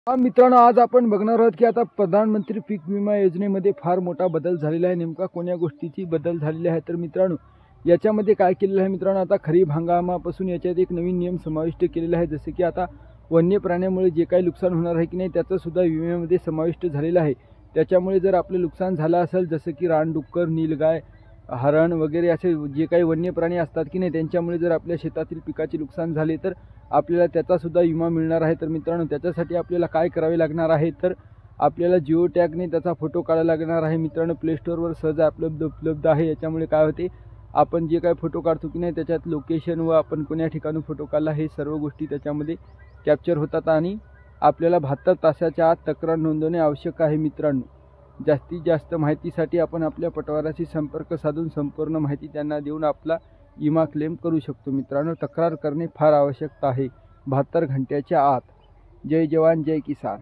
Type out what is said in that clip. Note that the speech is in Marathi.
मित्रांनो, आज आपण बघणार आहोत की आता प्रधानमंत्री पीक विमा योजनेमध्ये फार मोठा बदल झालेला आहे। नेमका कोण्या गोष्टीची बदल झालेली आहे तर मित्रांनो, याच्यामध्ये काय केलेलं आहे मित्रांनो, आता खरीप हंगामापासून याच्यात एक नवीन नियम समाविष्ट केलेला आहे। जसे की आता वन्य प्राण्यामुळे जे काही नुकसान होणार आहे की नाही त्याचं सुद्धा विम्यामध्ये समाविष्ट झालेलं आहे। त्याच्यामुळे जर आपले नुकसान झालं असेल, जसे की रानडुक्कर, नीलगाय, हरण वगैरे असे जे काही वन्य प्राणी असतात की नाही, त्यांच्यामुळे जर आपल्या शेतातील पिकाचे नुकसान झाले तर आपल्याला त्याचा सुद्धा विमा मिळणार आहे। तर मित्रांनो, त्याच्यासाठी आपल्याला काय करावे लागणार आहे तर आपल्याला जिओ टॅगने त्याचा फोटो काढायला लागणार आहे। मित्रांनो, प्ले स्टोअरवर सहज उपलब्ध आहे। याच्यामुळे काय होते, आपण जे काही फोटो काढतो की नाही त्याच्यात लोकेशन व आपण कोण्या ठिकाणी फोटो काढला हे सर्व गोष्टी त्याच्यामध्ये कॅप्चर होतात आणि आपल्याला 72 तासाच्या आत तक्रार नोंदवणे आवश्यक आहे। मित्रांनो, जास्तीत जास्त माहितीसाठी आपण आपल्या पटवाराशी संपर्क साधून संपूर्ण माहिती त्यांना देऊन आपला विमा क्लेम करू शकतो। मित्रांनो, तक्रार करणे फार आवश्यक आहे 72 घंट्याच्या आत। जय जवान जय किसान।